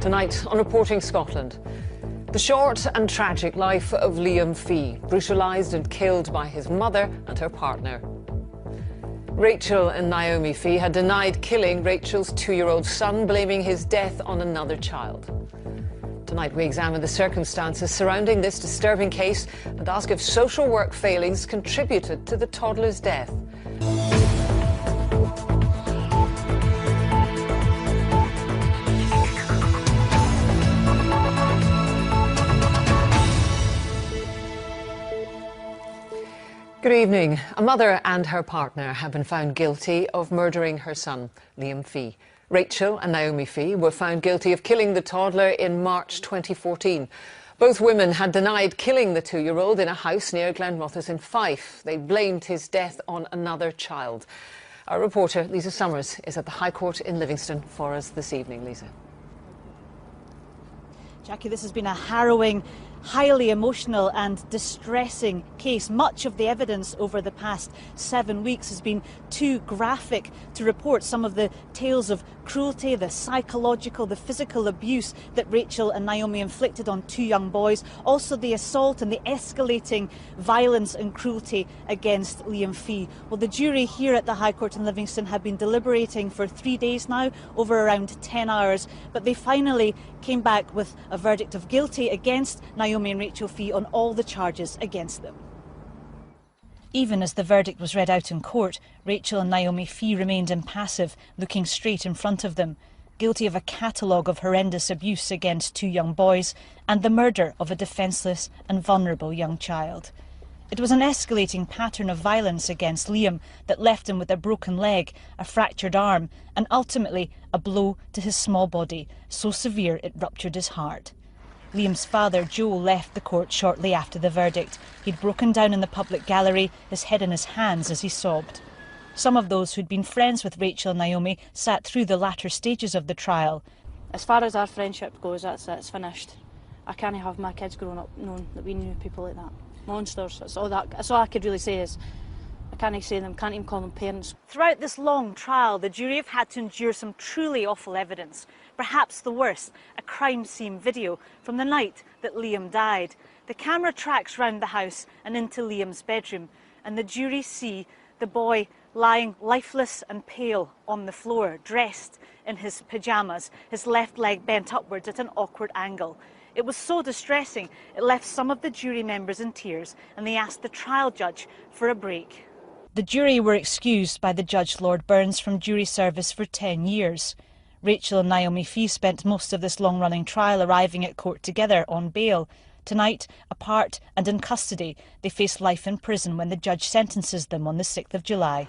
Tonight on Reporting Scotland, the short and tragic life of Liam Fee, brutalised and killed by his mother and her partner. Rachel and Naomi Fee had denied killing Rachel's 2-year-old son, blaming his death on another child. Tonight we examine the circumstances surrounding this disturbing case and ask if social work failings contributed to the toddler's death. Good evening. A mother and her partner have been found guilty of murdering her son, Liam Fee. Rachel and Naomi Fee were found guilty of killing the toddler in March 2014. Both women had denied killing the 2-year-old in a house near Glenrothes in Fife. They blamed his death on another child. Our reporter, Lisa Summers, is at the High Court in Livingston for us this evening. Lisa. Jackie, this has been a harrowing, highly emotional and distressing case. Much of the evidence over the past 7 weeks has been too graphic to report. Some of the tales of cruelty, the psychological, the physical abuse that Rachel and Naomi inflicted on 2 young boys, also the assault and the escalating violence and cruelty against Liam Fee. Well, the jury here at the High Court in Livingston have been deliberating for 3 days now, over around 10 hours, but they finally came back with a verdict of guilty against Naomi and Rachel Fee on all the charges against them. Even as the verdict was read out in court, Rachel and Naomi Fee remained impassive, looking straight in front of them, guilty of a catalogue of horrendous abuse against 2 young boys and the murder of a defenceless and vulnerable young child. It was an escalating pattern of violence against Liam that left him with a broken leg, a fractured arm and ultimately a blow to his small body, so severe it ruptured his heart. Liam's father, Joe, left the court shortly after the verdict. He'd broken down in the public gallery, his head in his hands as he sobbed. Some of those who'd been friends with Rachel and Naomi sat through the latter stages of the trial. As far as our friendship goes, that's it, it's finished. I can't have my kids growing up knowing that we knew people like that. Monsters, that's all I could really say is, I can't say them, can't even call them parents. Throughout this long trial, the jury have had to endure some truly awful evidence. Perhaps the worst, a crime scene video from the night that Liam died. The camera tracks round the house and into Liam's bedroom, and the jury see the boy lying lifeless and pale on the floor, dressed in his pyjamas, his left leg bent upwards at an awkward angle. It was so distressing, it left some of the jury members in tears, and they asked the trial judge for a break. The jury were excused by the judge, Lord Burns, from jury service for 10 years. Rachel and Naomi Fee spent most of this long-running trial arriving at court together on bail. Tonight, apart and in custody, they face life in prison when the judge sentences them on the 6th of July.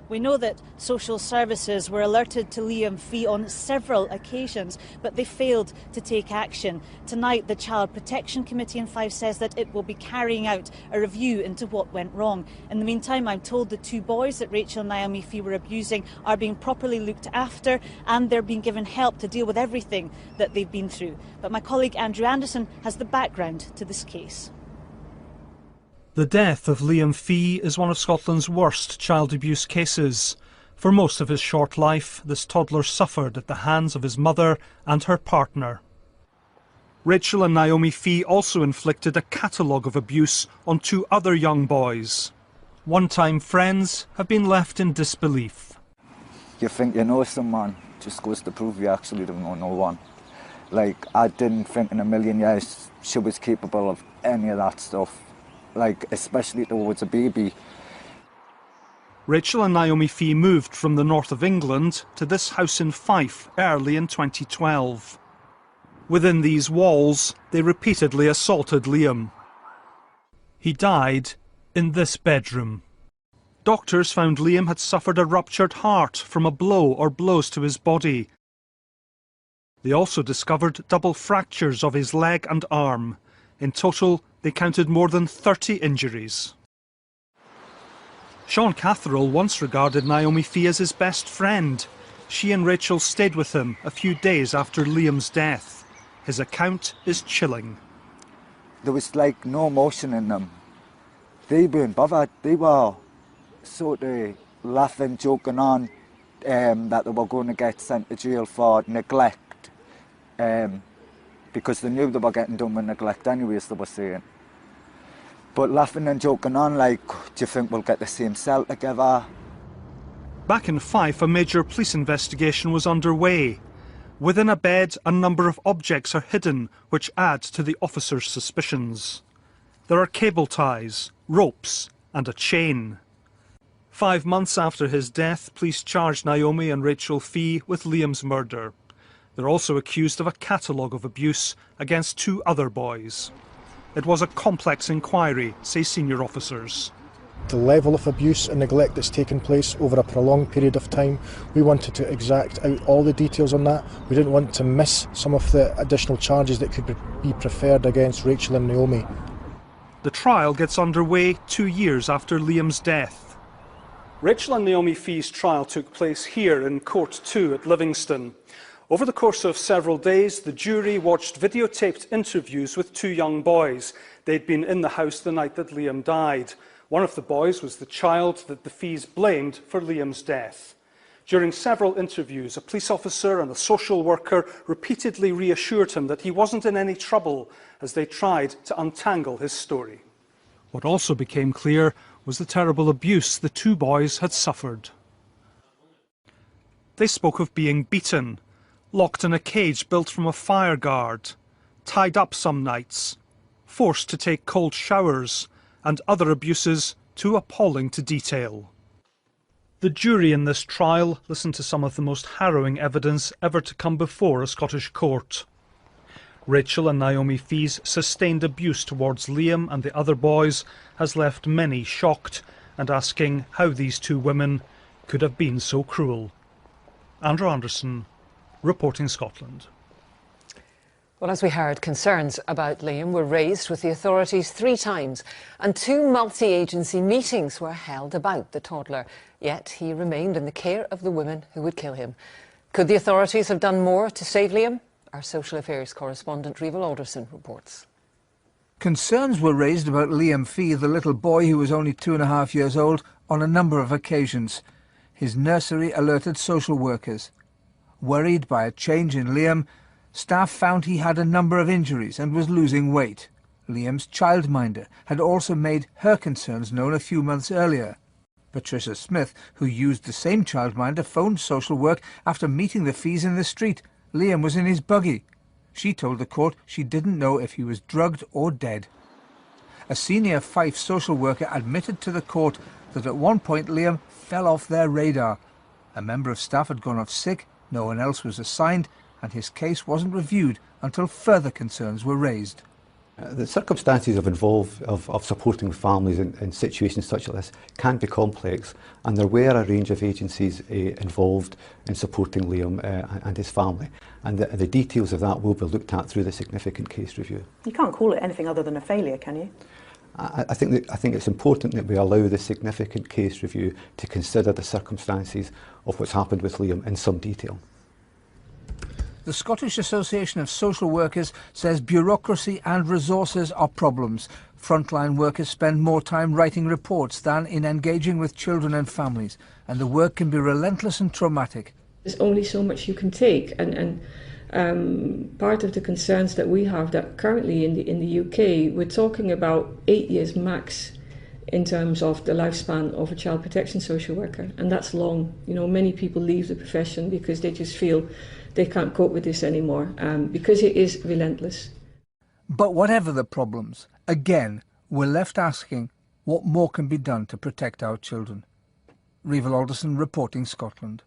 We know that social services were alerted to Liam Fee on several occasions, but they failed to take action. Tonight, the Child Protection Committee in Fife says that it will be carrying out a review into what went wrong. In the meantime, I'm told the 2 boys that Rachel and Naomi Fee were abusing are being properly looked after and they're being given help to deal with everything that they've been through. But my colleague Andrew Anderson has the background to this case. The death of Liam Fee is one of Scotland's worst child abuse cases. For most of his short life, this toddler suffered at the hands of his mother and her partner. Rachel and Naomi Fee also inflicted a catalogue of abuse on 2 other young boys. One-time friends have been left in disbelief. You think you know someone, just goes to prove you actually don't know no one. Like, I didn't think in a million years she was capable of any of that stuff. Like, especially towards a baby. Rachel and Naomi Fee moved from the north of England to this house in Fife early in 2012. Within these walls, they repeatedly assaulted Liam. He died in this bedroom. Doctors found Liam had suffered a ruptured heart from a blow or blows to his body. They also discovered double fractures of his leg and arm. In total, they counted more than 30 injuries. Sean Catherall once regarded Naomi Fee as his best friend. She and Rachel stayed with him a few days after Liam's death. His account is chilling. There was like no emotion in them. They weren't bothered. They were sort of laughing, joking on. that they were going to get sent to jail for neglect, because they knew they were getting done with neglect anyways, they were saying. But laughing and joking on, like, do you think we'll get the same cell together? Back in Fife, a major police investigation was underway. Within a bed, a number of objects are hidden, which add to the officers' suspicions. There are cable ties, ropes, and a chain. 5 months after his death, police charged Naomi and Rachel Fee with Liam's murder. They're also accused of a catalogue of abuse against 2 other boys. It was a complex inquiry, say senior officers. The level of abuse and neglect that's taken place over a prolonged period of time, we wanted to exact out all the details on that. We didn't want to miss some of the additional charges that could be preferred against Rachel and Naomi. The trial gets underway 2 years after Liam's death. Rachel and Naomi Fee's trial took place here in Court 2 at Livingston. Over the course of several days, the jury watched videotaped interviews with 2 young boys. They'd been in the house the night that Liam died. One of the boys was the child that the Fees blamed for Liam's death. During several interviews, a police officer and a social worker repeatedly reassured him that he wasn't in any trouble as they tried to untangle his story. What also became clear was the terrible abuse the 2 boys had suffered. They spoke of being beaten, locked in a cage built from a fire guard, tied up some nights, forced to take cold showers, and other abuses too appalling to detail. The jury in this trial listened to some of the most harrowing evidence ever to come before a Scottish court. Rachel and Naomi Fee's sustained abuse towards Liam and the other boys has left many shocked and asking how these 2 women could have been so cruel. Andrew Anderson, reporting Scotland. Well, as we heard, concerns about Liam were raised with the authorities 3 times, and 2 multi-agency meetings were held about the toddler. Yet he remained in the care of the women who would kill him. Could the authorities have done more to save Liam? Our social affairs correspondent Rival Alderson reports. Concerns were raised about Liam Fee, the little boy who was only 2.5 years old, on a number of occasions. His nursery alerted social workers. Worried by a change in Liam, staff found he had a number of injuries and was losing weight. Liam's childminder had also made her concerns known a few months earlier. Patricia Smith, who used the same childminder, phoned social work after meeting the Fees in the street. Liam was in his buggy. She told the court she didn't know if he was drugged or dead. A senior Fife social worker admitted to the court that at one point Liam fell off their radar. A member of staff had gone off sick, no one else was assigned, and his case wasn't reviewed until further concerns were raised. The circumstances of supporting families in situations such as this can be complex, and there were a range of agencies involved in supporting Liam and his family, and the details of that will be looked at through the significant case review. You can't call it anything other than a failure, can you? I think it's important that we allow the significant case review to consider the circumstances of what's happened with Liam in some detail. The Scottish Association of Social Workers says bureaucracy and resources are problems. Frontline workers spend more time writing reports than in engaging with children and families, and the work can be relentless and traumatic. There's only so much you can take, and part of the concerns that we have that currently in the UK, we're talking about 8 years max in terms of the lifespan of a child protection social worker, and that's long. You know, many people leave the profession because they just feel they can't cope with this anymore, because it is relentless. But whatever the problems, again, we're left asking what more can be done to protect our children. Rival Alderson, reporting Scotland.